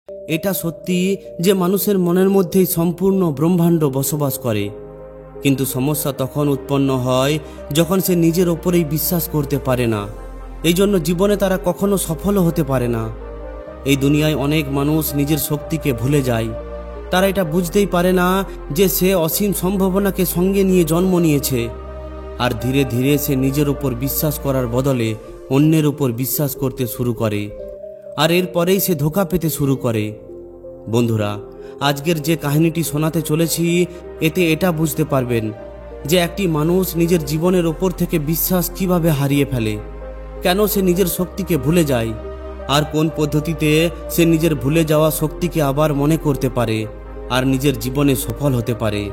এটা সত্যি যে মানুষের মনের মধ্যেই সম্পূর্ণ ব্রহ্মাণ্ড বসবাস করে, কিন্তু সমস্যা তখন উৎপন্ন হয় যখন সে নিজের ওপরেই বিশ্বাস করতে পারে না। এই জন্য জীবনে তারা কখনো সফলও হতে পারে না। এই দুনিয়ায় অনেক মানুষ নিজের শক্তিকে ভুলে যায়। তারা এটা বুঝতেই পারে না যে সে অসীম সম্ভাবনাকে সঙ্গে নিয়ে জন্ম নিয়েছে, আর ধীরে ধীরে সে নিজের উপর বিশ্বাস করার বদলে অন্যের উপর বিশ্বাস করতে শুরু করে, আর এরপরেই সে ধোঁকা পেতে শুরু করে। বন্ধুরা, আজকের যে কাহিনীটি শোনাতে চলেছি, এতে এটা বুঝতে পারবেন যে একটি মানুষ নিজের জীবনের ওপর থেকে বিশ্বাস কিভাবে হারিয়ে ফেলে, কেন সে নিজের শক্তিকে ভুলে যায়, আর কোন পদ্ধতিতে সে নিজের ভুলে যাওয়া শক্তিকে আবার মনে করতে পারে আর নিজের জীবনে সফল হতে পারে।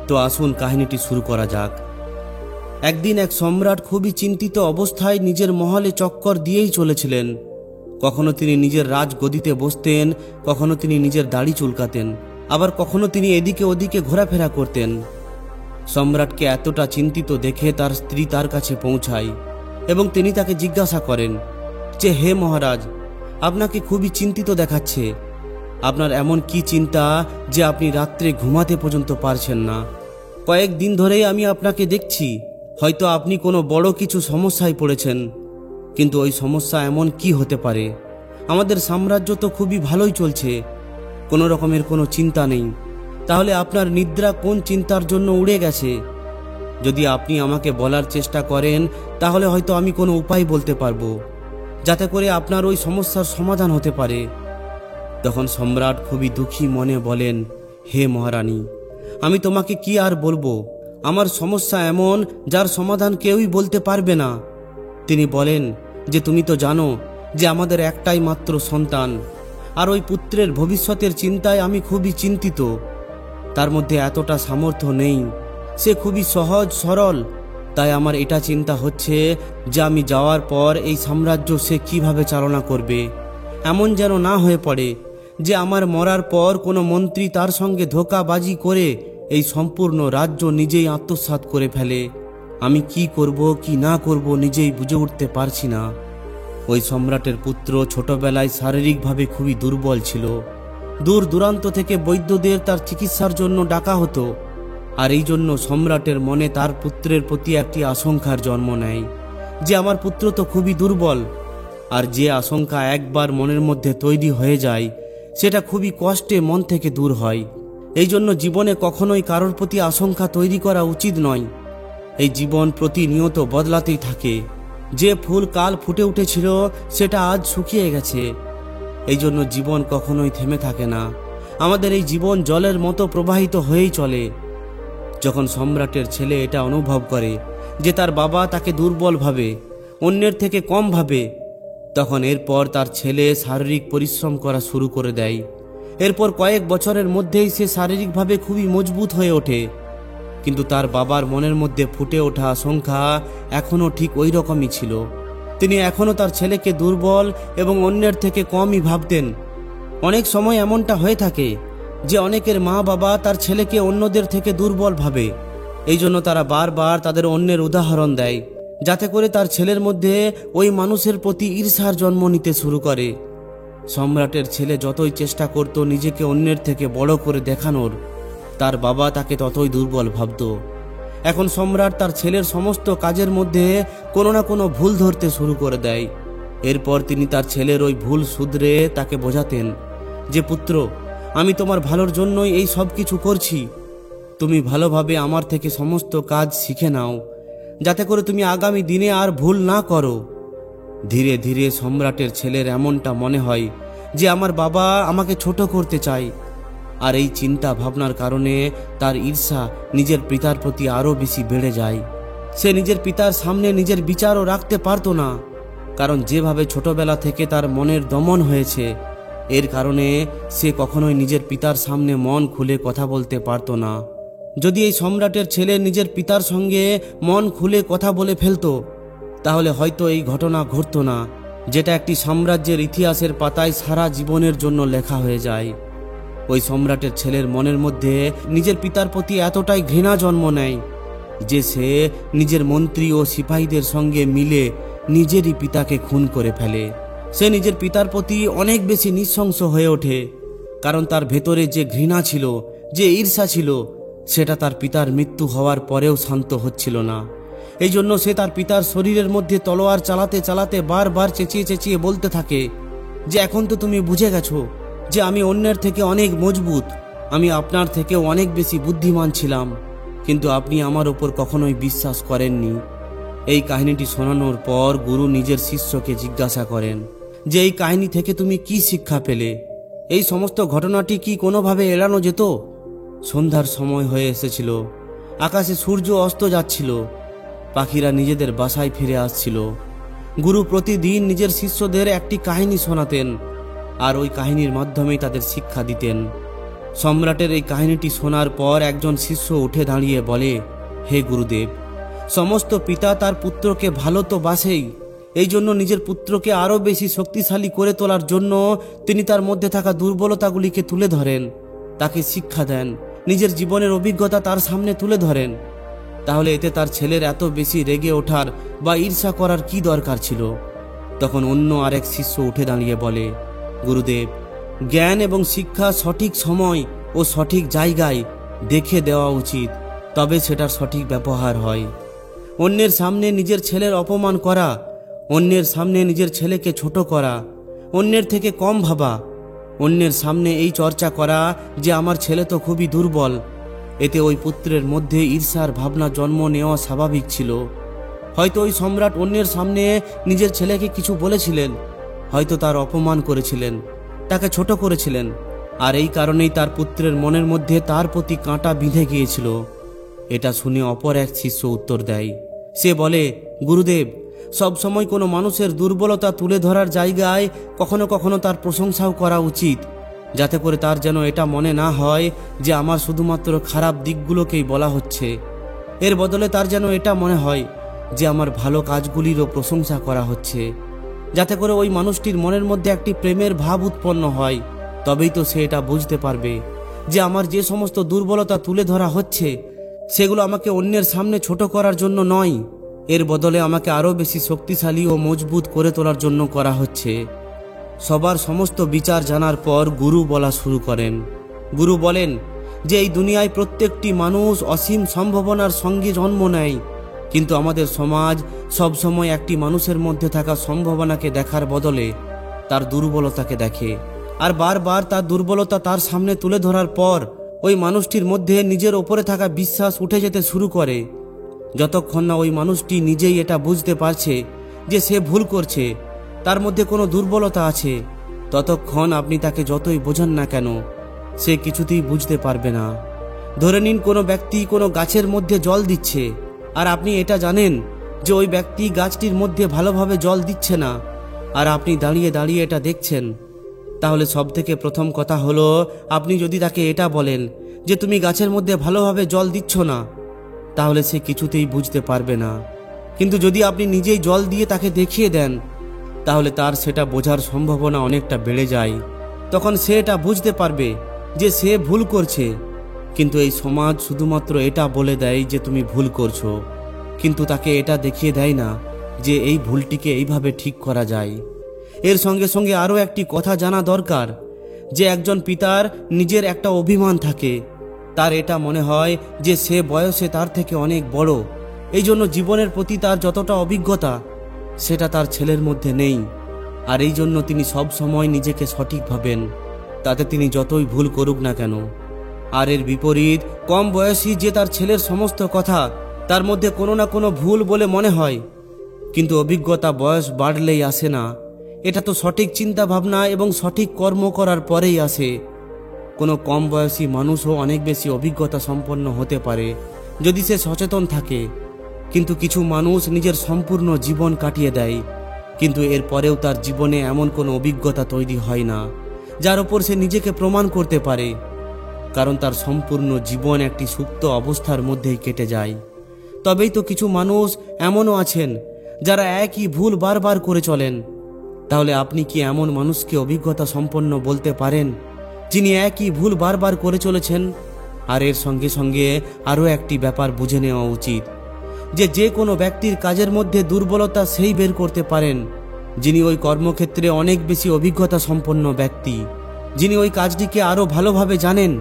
তো আসুন কাহিনীটি শুরু করা যাক। একদিন এক সম্রাট খুবই চিন্তিত অবস্থায় নিজের মহলে চক্কর দিয়েই চলেছিলেন। কখনো তিনি নিজের রাজগদিতে বসতেন, কখনো তিনি নিজের দাড়ি চুলকাতেন, আবার কখনো তিনি এদিকে ওদিকে ঘোরাফেরা করতেন। সম্রাটকে এতটা চিন্তিত দেখে তার স্ত্রী তার কাছে পৌঁছায় এবং তিনি তাকে জিজ্ঞাসা করেন যে, হে মহারাজ, আপনাকে খুবই চিন্তিত দেখাচ্ছে। আপনার এমন কি চিন্তা যে আপনি রাত্রে ঘুমাতে পর্যন্ত পারছেন না? কয়েকদিন ধরেই আমি আপনাকে দেখছি, হয়তো আপনি কোনো বড় কিছু সমস্যায় পড়েছেন। কিন্তু ওই সমস্যা এমন কি হতে পারে? আমাদের সাম্রাজ্য তো খুবই ভালোই চলছে, কোনো রকমের কোনো চিন্তা নেই। তাহলে আপনার নিদ্রা কোন চিন্তার জন্য উড়ে গেছে? যদি আপনি আমাকে বলার চেষ্টা করেন, তাহলে হয়তো আমি কোনো উপায় বলতে পারবো, যাতে করে আপনার ওই সমস্যার সমাধান হতে পারে। তখন সম্রাট খুবই দুঃখী মনে বলেন, হে মহারানী, আমি তোমাকে কি আর বলবো? আমার সমস্যা এমন যার সমাধান কেউই বলতে পারবে না। তিনি বলেন যে, তুমি তো জানো যে আমাদের একটাই মাত্র সন্তান, আর ওই পুত্রের ভবিষ্যতের চিন্তায় আমি খুবই চিন্তিত। তার মধ্যে এতটা সামর্থ্য নেই, সে খুবই সহজ সরল। তাই আমার এটা চিন্তা হচ্ছে যে আমি যাওয়ার পর এই সাম্রাজ্য সে কিভাবে চালনা করবে। এমন যেন না হয়ে পড়ে যে আমার মরার পর কোনো মন্ত্রী তার সঙ্গে ধোঁকাবাজি করে এই সম্পূর্ণ রাজ্য নিজেই আত্মসাৎ করে ফেলে। আমি কি করব কি না করব নিজেই বুঝে উঠতে পারছি না। ওই সম্রাটের পুত্র ছোটবেলায় শারীরিকভাবে খুবই দুর্বল ছিল। দূর দূরান্ত থেকে বৈদ্যদের তার চিকিৎসার জন্য ডাকা হতো, আর এই জন্য সম্রাটের মনে তার পুত্রের প্রতি একটি আশঙ্কার জন্ম নেয় যে আমার পুত্র তো খুবই দুর্বল। আর যে আশঙ্কা একবার মনের মধ্যে তৈরি হয়ে যায়, সেটা খুবই কষ্টে মন থেকে দূর হয়। এই জন্য জীবনে কখনোই কারোর প্রতি আশঙ্কা তৈরি করা উচিত নয়। এই জীবন প্রতিনিয়ত বদলাতেই থাকে। যে ফুল কাল ফুটে উঠেছিল সেটা আজ শুকিয়ে গেছে। এই জন্য জীবন কখনোই থেমে থাকে না। আমাদের এই জীবন জলের মতো প্রবাহিত হয়েই চলে। যখন সম্রাটের ছেলে এটা অনুভব করে যে তার বাবা তাকে দুর্বল ভাবে, অন্যের থেকে কম ভাবে, তখন এরপর তার ছেলে শারীরিক পরিশ্রম করা শুরু করে দেয়। এরপর কয়েক বছরের মধ্যেই সে শারীরিকভাবে খুবই মজবুত হয়ে ওঠে। কিন্তু তার বাবার মনের মধ্যে ফুটে ওঠা আশঙ্কা এখনও ঠিক ওই রকমই ছিল। তিনি এখনও তার ছেলেকে দুর্বল এবং অন্যের থেকে কমই ভাবতেন। অনেক সময় এমনটা হয়ে থাকে যে অনেকের মা বাবা তার ছেলেকে অন্যদের থেকে দুর্বল ভাবে। এই জন্য তারা বারবার তাদের অন্যের উদাহরণ দেয়, যাতে করে তার ছেলের মধ্যে ওই মানুষের প্রতি ঈর্ষার জন্ম নিতে শুরু করে। সম্রাটের ছেলে যতই চেষ্টা করত নিজেকে অন্যের থেকে বড় করে দেখানোর, তার বাবা তাকে ততই দুর্বল ভাবত। এখন সম্রাট তার ছেলের সমস্ত কাজের মধ্যে কোনো না কোনো ভুল ধরতে শুরু করে দেয়। এরপর তিনি তার ছেলের ওই ভুল শুধরে তাকে বোঝাতেন যে, পুত্র, আমি তোমার ভালোর জন্যই এই সব কিছু করছি। তুমি ভালোভাবে আমার থেকে সমস্ত কাজ শিখে নাও, যাতে করে তুমি আগামী দিনে আর ভুল না করো। ধীরে ধীরে সম্রাটের ছেলের এমনটা মনে হয় যে আমার বাবা আমাকে ছোট করতে চায়, আর এই চিন্তা ভাবনার কারণে তার ঈর্ষা নিজের পিতার প্রতি আরও বেশি বেড়ে যায়। সে নিজের পিতার সামনে নিজের বিচারও রাখতে পারত না, কারণ যেভাবে ছোটবেলা থেকে তার মনের দমন হয়েছে, এর কারণে সে কখনোই নিজের পিতার সামনে মন খুলে কথা বলতে পারত না। যদি এই সম্রাটের ছেলে নিজের পিতার সঙ্গে মন খুলে কথা বলে ফেলত, তাহলে হয়তো এই ঘটনা ঘটত না, যেটা একটি সাম্রাজ্যের ইতিহাসের পাতায় সারা জীবনের জন্য লেখা হয়ে যায়। ওই সম্রাটের ছেলের মনের মধ্যে নিজের পিতার প্রতি এতটাই ঘৃণা জন্ম নেয় যে সে নিজের মন্ত্রী ও সিপাহীদের সঙ্গে মিলে নিজেরই পিতাকে খুন করে ফেলে। সে নিজের পিতার প্রতি অনেক বেশি নৃশংস হয়ে ওঠে। কারণ তার ভেতরে যে ঘৃণা ছিল, যে ঈর্ষা ছিল, সেটা তার পিতার মৃত্যু হওয়ার পরেও শান্ত হচ্ছিল না। এই জন্য সে তার পিতার শরীরের মধ্যে তলোয়ার চালাতে চালাতে বারবার চেঁচিয়ে চেঁচিয়ে বলতে থাকে যে এখন তো তুমি বুঝে গেছো যে আমি অন্যের থেকে অনেক মজবুত, আমি আপনার থেকেও অনেক বেশি বুদ্ধিমান ছিলাম, কিন্তু আপনি আমার ওপর কখনোই বিশ্বাস করেননি। এই কাহিনীটি শোনানোর পর গুরু নিজের শিষ্যকে জিজ্ঞাসা করেন যে এই কাহিনী থেকে তুমি কি শিক্ষা পেলে? এই সমস্ত ঘটনাটি কি কোনোভাবে এড়ানো যেত? সন্ধ্যার সময় হয়ে এসেছিল, আকাশে সূর্য অস্ত যাচ্ছিল, পাখিরা নিজেদের বাসায় ফিরে আসছিল। গুরু প্রতিদিন নিজের শিষ্যদের একটি কাহিনী শোনাতেন আর ওই কাহিনীর মাধ্যমেই তাদের শিক্ষা দিতেন। সম্রাটের এই কাহিনীটি শোনার পর একজন শিষ্য উঠে দাঁড়িয়ে বলে, হে গুরুদেব, সমস্ত পিতা তার পুত্রকে ভালো তো বাসেই, এই জন্য নিজের পুত্রকে আরও বেশি শক্তিশালী করে তোলার জন্য তিনি তার মধ্যে থাকা দুর্বলতাগুলিকে তুলে ধরেন, তাকে শিক্ষা দেন, নিজের জীবনের অভিজ্ঞতা তার সামনে তুলে ধরেন। তাহলে এতে তার ছেলের এত বেশি রেগে ওঠার বা ঈর্ষা করার কি দরকার ছিল? তখন অন্য আরেক শিষ্য উঠে দাঁড়িয়ে বলে, গুরুদেব, জ্ঞান এবং শিক্ষা সঠিক সময় ও সঠিক জায়গায় দেখে দেওয়া উচিত, তবে সেটার সঠিক ব্যবহার হয়। অন্যের সামনে নিজের ছেলের অপমান করা, অন্যের সামনে নিজের ছেলেকে ছোট করা, অন্যের থেকে কম ভাবা, অন্যের সামনে এই চর্চা করা যে আমার ছেলে তো খুবই দুর্বল, এতে ওই পুত্রের মধ্যে ঈর্ষার ভাবনা জন্ম নেওয়া স্বাভাবিক ছিল। হয়তো ওই সম্রাট অন্যের সামনে নিজের ছেলেকে কিছু বলেছিলেন, হয়তো তার অপমান করেছিলেন, তাকে ছোট করেছিলেন, আর এই কারণেই তার পুত্রের মনের মধ্যে তার প্রতি কাঁটা বিঁধে গিয়েছিল। এটা শুনে অপর এক শিষ্য উত্তর দেয়, সে বলে, গুরুদেব, সবসময় কোনো মানুষের দুর্বলতা তুলে ধরার জায়গায় কখনো কখনো তার প্রশংসাও করা উচিত, যাতে করে তার যেন এটা মনে না হয় যে আমার শুধুমাত্র খারাপ দিকগুলোকেই বলা হচ্ছে। এর বদলে তার যেন এটা মনে হয় যে আমার ভালো কাজগুলিরও প্রশংসা করা হচ্ছে, যাতে করে ওই মানুষটির মনের মধ্যে একটি প্রেমের ভাব উৎপন্ন হয়। তবেই তো সে এটা বুঝতে পারবে যে আমার যে সমস্ত দুর্বলতা তুলে ধরা হচ্ছে সেগুলো আমাকে অন্যের সামনে ছোট করার জন্য নয়, এর বদলে আমাকে আরও বেশি শক্তিশালী ও মজবুত করে তোলার জন্য করা হচ্ছে। সবার সমস্ত বিচার জানার পর গুরু বলা শুরু করেন। গুরু বলেন যে এই দুনিয়ায় প্রত্যেকটি মানুষ অসীম সম্ভাবনার সঙ্গে জন্ম নেয়, কিন্তু আমাদের সমাজ সবসময় একটি মানুষের মধ্যে থাকা সম্ভাবনাকে দেখার বদলে তার দুর্বলতাকে দেখে, আর বারবার তার দুর্বলতা তার সামনে তুলে ধরার পর ওই মানুষটির মধ্যে নিজের ওপরে থাকা বিশ্বাস উঠে যেতে শুরু করে। যতক্ষণ না ওই মানুষটি নিজেই এটা বুঝতে পারছে যে সে ভুল করছে, তার মধ্যে কোনো দুর্বলতা আছে, ততক্ষণ আপনি তাকে যতই বোঝান না কেন সে কিছুতেই বুঝতে পারবে না। ধরে নিন কোনো ব্যক্তি কোনো গাছের মধ্যে জল দিচ্ছে, আর আপনি এটা জানেন যে ওই ব্যক্তি গাছটির মধ্যে ভালোভাবে জল দিচ্ছে না, আর আপনি দাঁড়িয়ে দাঁড়িয়ে এটা দেখছেন। তাহলে সবথেকে প্রথম কথা হলো, আপনি যদি তাকে এটা বলেন যে তুমি গাছের মধ্যে ভালোভাবে জল দিচ্ছ না, তাহলে সে কিছুতেই বুঝতে পারবে না। কিন্তু যদি আপনি নিজেই জল দিয়ে তাকে দেখিয়ে দেন, তাহলে তার সেটা বোঝার সম্ভাবনা অনেকটা বেড়ে যায়। তখন সে এটা বুঝতে পারবে যে সে ভুল করছে। কিন্তু এই সমাজ শুধুমাত্র এটা বলে দেয় যে তুমি ভুল করছো, কিন্তু তাকে এটা দেখিয়ে দেয় না যে এই ভুলটিকে এইভাবে ঠিক করা যায়। এর সঙ্গে সঙ্গে আরও একটি কথা জানা দরকার যে একজন পিতার নিজের একটা অভিমান থাকে, তার এটা মনে হয় যে সে বয়সে তার থেকে অনেক বড়, এই জন্য জীবনের প্রতি তার যতটা অভিজ্ঞতা সেটা তার ছেলের মধ্যে নেই, আর এই জন্য তিনি সব সময় নিজেকে সঠিক ভাবেন, তাতে তিনি যতই ভুল করুক না কেন। আর এর বিপরীত কম বয়সী যে তার ছেলের সমস্ত কথা তার মধ্যে কোনো না কোনো ভুল বলে মনে হয়, কিন্তু অভিজ্ঞতা বয়স বাড়লেই আসে না, এটা তো সঠিক চিন্তা ভাবনা এবং সঠিক কর্ম করার পরেই আসে। কোনো কম বয়সী মানুষও অনেক বেশি অভিজ্ঞতা সম্পন্ন হতে পারে যদি সে সচেতন থাকে, কিন্তু কিছু মানুষ নিজের সম্পূর্ণ জীবন কাটিয়ে দেয়, কিন্তু এর পরেও তার জীবনে এমন কোনো অভিজ্ঞতা তৈরি হয় না যার ওপর সে নিজেকে প্রমাণ করতে পারে, কারণ তার সম্পূর্ণ জীবন একটি সুপ্ত অবস্থার মধ্যেই কেটে যায়। তবেই তো কিছু মানুষ এমনও আছেন যারা একই ভুল বারবার করে চলেন। তাহলে আপনি কি এমন মানুষকে অভিজ্ঞতা সম্পন্ন বলতে পারেন যিনি একই ভুল বারবার করে চলেছেন? আর এর সঙ্গে সঙ্গে আরও একটি ব্যাপার বুঝে নেওয়া উচিত যে কোনো ব্যক্তির কাজের মধ্যে দুর্বলতা সেই বের করতে পারেন যিনি ওই কর্মক্ষেত্রে অনেক বেশি অভিজ্ঞতা সম্পন্ন ব্যক্তি। যিনি ওই কাজটিকে আরও ভালোভাবে জানেন,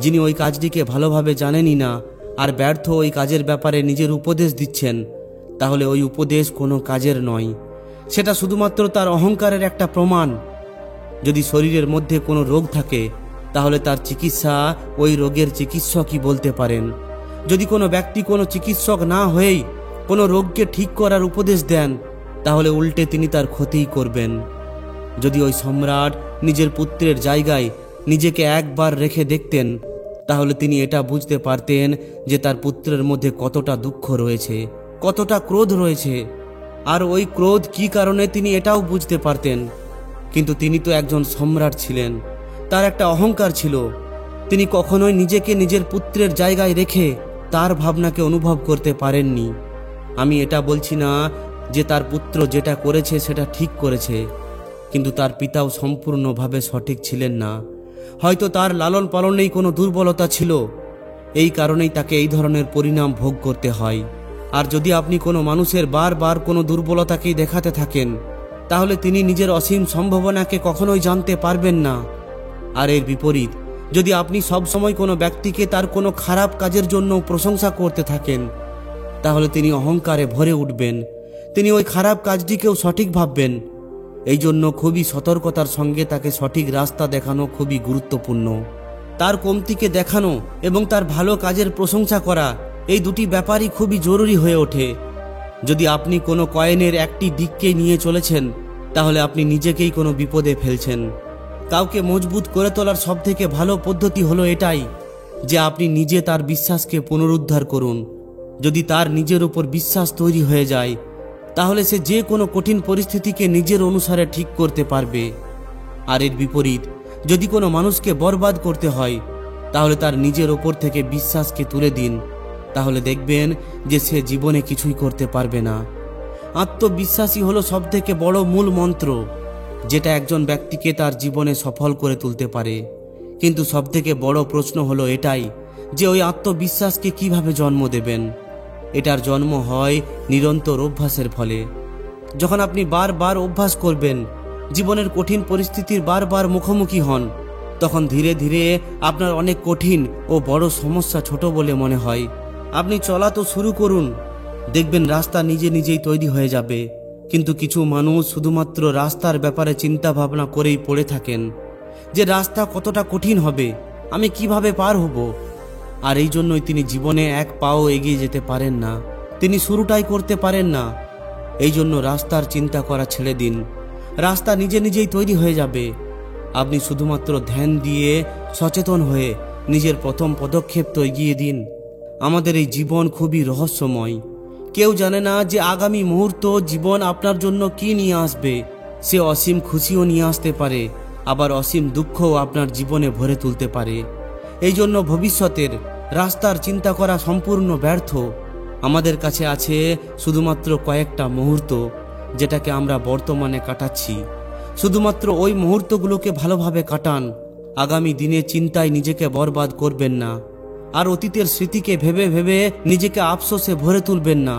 যিনি ওই কাজটিকে ভালোভাবে জানেনই না আর ব্যর্থ ওই কাজের ব্যাপারে নিজের উপদেশ দিচ্ছেন, তাহলে ওই উপদেশ কোনো কাজের নয়, সেটা শুধুমাত্র তার অহংকারের একটা প্রমাণ। যদি শরীরের মধ্যে কোনো রোগ থাকে, তাহলে তার চিকিৎসা ওই রোগের চিকিৎসকই বলতে পারেন। যদি কোনো ব্যক্তি কোনো চিকিৎসক না হয়েই কোনো রোগকে ঠিক করার উপদেশ দেন, তাহলে উল্টে তিনি তার ক্ষতিই করবেন। যদি ওই সম্রাট নিজের পুত্রের জায়গায় নিজেকে একবার রেখে দেখতেন, তাহলে তিনি এটা বুঝতে পারতেন যে তার পুত্রের মধ্যে কতটা দুঃখ রয়েছে, কতটা ক্রোধ রয়েছে, আর ওই ক্রোধ কী কারণে তিনি এটাও বুঝতে পারতেন। কিন্তু তিনি তো একজন সম্রাট ছিলেন, তার একটা অহংকার ছিল। তিনি কখনোই নিজেকে নিজের পুত্রের জায়গায় রেখে তার ভাবনাকে অনুভব করতে পারেননি। আমি এটা বলছি না যে তার পুত্র যেটা করেছে সেটা ঠিক করেছে, কিন্তু তার পিতাও সম্পূর্ণভাবে সঠিক ছিলেন না। হয়তো তার লালন পালনেই কোনো দুর্বলতা ছিল, এই কারণেই তাকে এই ধরনের পরিণাম ভোগ করতে হয়। আর যদি আপনি কোনো মানুষের বারবার কোনো দুর্বলতাকেই দেখাতে থাকেন, তাহলে তিনি নিজের অসীম সম্ভাবনাকে কখনোই জানতে পারবেন না। আর এর বিপরীত, যদি আপনি সবসময় কোনো ব্যক্তিকে তার কোনো খারাপ কাজের জন্য প্রশংসা করতে থাকেন, তাহলে তিনি অহংকারে ভরে উঠবেন, তিনি ওই খারাপ কাজটিকেও সঠিক ভাববেন। এই জন্য খুবই সতর্কতার সঙ্গে তাকে সঠিক রাস্তা দেখানো খুবই গুরুত্বপূর্ণ। তার কমতিকে দেখানো এবং তার ভালো কাজের প্রশংসা করা, এই দুটি ব্যাপারই খুবই জরুরি হয়ে ওঠে। যদি আপনি কোনো কয়েনের একটি দিককেই নিয়ে চলেছেন, তাহলে আপনি নিজেকেই কোনো বিপদে ফেলছেন। কাউকে মজবুত করে তোলার সবথেকে ভালো পদ্ধতি হলো এটাই যে আপনি নিজে তার বিশ্বাসকে পুনরুদ্ধার করুন। যদি তার নিজের উপর বিশ্বাস তৈরি হয়ে যায়, তাহলে সে যে কোনো কঠিন পরিস্থিতিকে নিজের অনুসারে ঠিক করতে পারবে। আর এর বিপরীত, যদি কোনো মানুষকে বরবাদ করতে হয়, তাহলে তার নিজের ওপর থেকে বিশ্বাসকে তুলে দিন, তাহলে দেখবেন যে সে জীবনে কিছুই করতে পারবে না। আত্মবিশ্বাসী হলো সবথেকে বড় মূল মন্ত্র, যেটা একজন ব্যক্তিকে তার জীবনে সফল করে তুলতে পারে। কিন্তু সবথেকে বড় প্রশ্ন হলো এটাই যে ওই আত্মবিশ্বাসকে কিভাবে জন্ম দেবেন। এটার জন্ম হয় নিরন্তর অভ্যাসের ফলে। যখন আপনি বারবার অভ্যাস করবেন, জীবনের কঠিন পরিস্থিতির বারবার মুখোমুখি হন, তখন ধীরে ধীরে আপনার অনেক কঠিন ও বড় সমস্যা ছোট বলে মনে হয়। আপনি চলা তো শুরু করুন, দেখবেন রাস্তা নিজে নিজেই তৈরি হয়ে যাবে। কিন্তু কিছু মানুষ শুধুমাত্র রাস্তার ব্যাপারে চিন্তা ভাবনা করেই পড়ে থাকেন যে রাস্তা কতটা কঠিন হবে, আমি কিভাবে পার হব। আর এই জন্যই তিনি জীবনে এক পাও এগিয়ে যেতে পারেন না, তিনি শুরুটাই করতে পারেন না। এই জন্য রাস্তার চিন্তা করা ছেড়ে দিন, রাস্তা নিজে নিজেই তৈরি হয়ে যাবে। আপনি শুধুমাত্র ধ্যান দিয়ে সচেতন হয়ে নিজের প্রথম পদক্ষেপ তো এগিয়ে দিন। আমাদের এই জীবন খুবই রহস্যময়, কেউ জানে না যে আগামী মুহূর্ত জীবন আপনার জন্য কি নিয়ে আসবে। সে অসীম খুশিও নিয়ে আসতে পারে, আবার অসীম দুঃখও আপনার জীবনে ভরে তুলতে পারে। এই জন্য ভবিষ্যতের রাস্তার চিন্তা করা সম্পূর্ণ ব্যর্থ। আমাদের কাছে আছে শুধুমাত্র কয়েকটা মুহূর্ত, যেটাকে আমরা বর্তমানে কাটাচ্ছি। শুধুমাত্র ওই মুহূর্তগুলোকে ভালোভাবে কাটান। আগামী দিনে চিন্তায় নিজেকে বরবাদ করবেন না, আর অতীতের স্মৃতিকে ভেবে ভেবে নিজেকে আফসোসে ভরে তুলবেন না।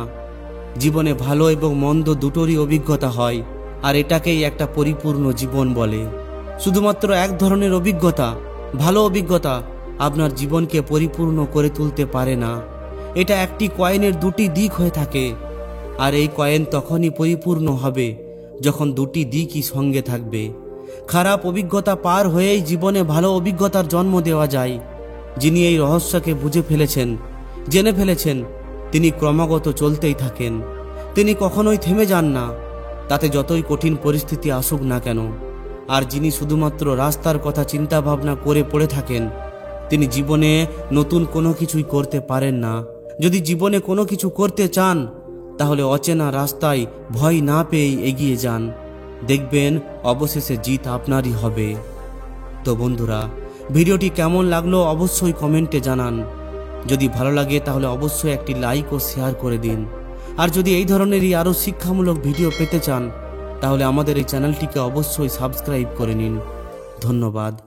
জীবনে ভালো এবং মন্দ দুটোরই অভিজ্ঞতা হয়, আর এটাকেই একটা পরিপূর্ণ জীবন বলে। শুধুমাত্র এক ধরনের অভিজ্ঞতা, ভালো অভিজ্ঞতা, আপনার জীবনকে পরিপূর্ণ করে তুলতে পারে না। এটা একটি কয়েনের দুটি দিক হয়ে থাকে, আর এই কয়েন তখনই পরিপূর্ণ হবে যখন দুটি দিকই সঙ্গে থাকবে। খারাপ অভিজ্ঞতা পার হয়েই জীবনে ভালো অভিজ্ঞতার জন্ম দেওয়া যায়। যিনি এই রহস্যকে বুঝে ফেলেছেন, জেনে ফেলেছেন, তিনি ক্রমাগত চলতেই থাকেন, তিনি কখনোই থেমে যান না, তাতে যতই কঠিন পরিস্থিতি আসুক না কেন। আর যিনি শুধুমাত্র রাস্তার কথা চিন্তা ভাবনা করে পড়ে থাকেন, তিনি জীবনে নতুন কোনো কিছুই করতে পারেন না। যদি জীবনে কোনো কিছু করতে চান, তাহলে অচেনা রাস্তায় ভয় না পেয়েই এগিয়ে যান, দেখবেন অবশেষে জিত আপনারই হবে। তো বন্ধুরা, ভিডিওটি কেমন লাগলো অবশ্যই কমেন্টে জানান। যদি ভালো লাগে তাহলে অবশ্যই একটি লাইক ও শেয়ার করে দিন। আর যদি এই ধরনেরই আরও শিক্ষামূলক ভিডিও পেতে চান, তাহলে আমাদের এই চ্যানেলটিকে অবশ্যই সাবস্ক্রাইব করে নিন। ধন্যবাদ।